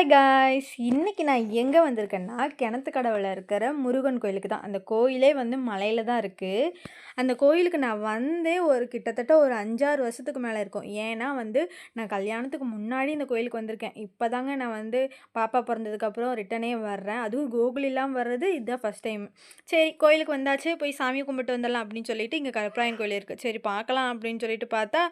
Hi guys, இன்னைக்கு நான் எங்கே வந்திருக்கேன்னா கிணத்துக்கடவில் இருக்கிற முருகன் கோயிலுக்கு தான். அந்த கோயிலே வந்து மலையில் தான் இருக்குது. அந்த கோயிலுக்கு நான் வந்தே கிட்டத்தட்ட ஒரு 5-6 வருஷத்துக்கு மேலே இருக்கும். ஏன்னா வந்து நான் கல்யாணத்துக்கு முன்னாடி இந்த கோயிலுக்கு வந்திருக்கேன். இப்போ தாங்க நான் வந்து பாப்பா பிறந்ததுக்கப்புறம் ரிட்டனே வர்றேன். அதுவும் கோகுலெலாம் வர்றது இதுதான் ஃபஸ்ட் டைம். சரி, கோயிலுக்கு வந்தாச்சு, போய் சாமி கும்பிட்டு வந்துடலாம் அப்படின்னு சொல்லிட்டு இங்கே கருப்பராயன் கோயில் இருக்குது. சரி பார்க்கலாம் அப்படின்னு சொல்லிட்டு பார்த்தா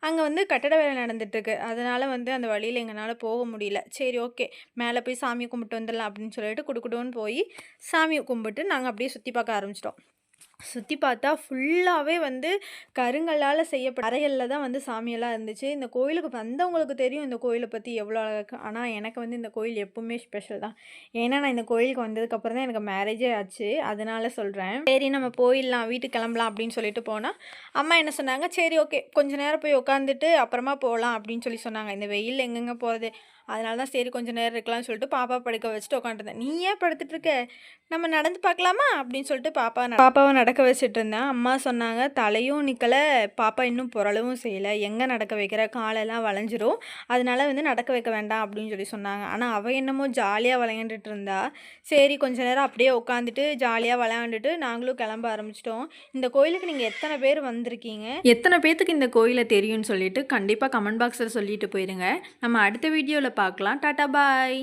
அங்கே வந்து கட்டட வேலை நடந்துட்டுருக்கு. அதனால் வந்து அந்த வழியில் எங்களால் போக முடியல. சரி ஓகே, மேலே போய் சாமி கும்பிட்டு வந்துடலாம் அப்படின்னு சொல்லிட்டு குடுகுடுன்னு போய் சாமியை கும்பிட்டு நாங்கள் அப்படியே சுற்றி பார்க்க ஆரம்பிச்சிட்டோம். சுற்றி பார்த்தா ஃபுல்லாகவே வந்து கருங்கல்லால் செய்யப்பட்ட அறைகளில் தான் வந்து சாமியெல்லாம் இருந்துச்சு. இந்த கோயிலுக்கு வந்தவங்களுக்கு தெரியும் இந்த கோயிலை பற்றி எவ்வளோ அழகு. ஆனால் எனக்கு வந்து இந்த கோயில் எப்பவுமே ஸ்பெஷல் தான். ஏன்னா நான் இந்த கோயிலுக்கு வந்ததுக்கப்புறம் தான் எனக்கு மேரேஜே ஆச்சு. அதனால சொல்கிறேன். சரி நம்ம போயிடலாம், வீட்டுக்கு கிளம்பலாம் அப்படின்னு சொல்லிட்டு போனால் அம்மா என்ன சொன்னாங்க, சரி ஓகே கொஞ்ச நேரம் போய் உட்காந்துட்டு அப்புறமா போகலாம் அப்படின்னு சொன்னாங்க. இந்த வெயில் எங்கெங்கே போகிறது, அதனால தான் சரி கொஞ்சம் நேரம் இருக்கலாம்னு சொல்லிட்டு பாப்பா படுக்க வச்சுட்டு உட்காந்துருந்தேன். நீ ஏன் படுத்துட்டு இருக்க, நம்ம நடந்து பார்க்கலாமா அப்படின்னு சொல்லிட்டு பாப்பாவை நடக்க வச்சுட்டு இருந்தேன். அம்மா சொன்னாங்க, தலையும் நிற்கலை, பாப்பா இன்னும் புரளவும் செய்யலை, எங்கே நடக்க வைக்கிற, காலெல்லாம் வளைஞ்சிரும், அதனால வந்து நடக்க வைக்க வேண்டாம் அப்படின்னு சொன்னாங்க. ஆனால் அவள் என்னமோ ஜாலியாக விளையாண்டுட்டு இருந்தா. சரி கொஞ்ச நேரம் அப்படியே உட்காந்துட்டு ஜாலியாக விளையாண்டுட்டு நாங்களும் கிளம்ப ஆரம்பிச்சிட்டோம். இந்த கோயிலுக்கு நீங்கள் எத்தனை பேர் வந்திருக்கீங்க, எத்தனை பேர்த்துக்கு இந்த கோயிலை தெரியும்னு சொல்லிட்டு கண்டிப்பாக கமெண்ட் பாக்ஸில் சொல்லிட்டு போயிடுங்க. நம்ம அடுத்த வீடியோவில் பார்க்கலாம். டாட்டா பாய்.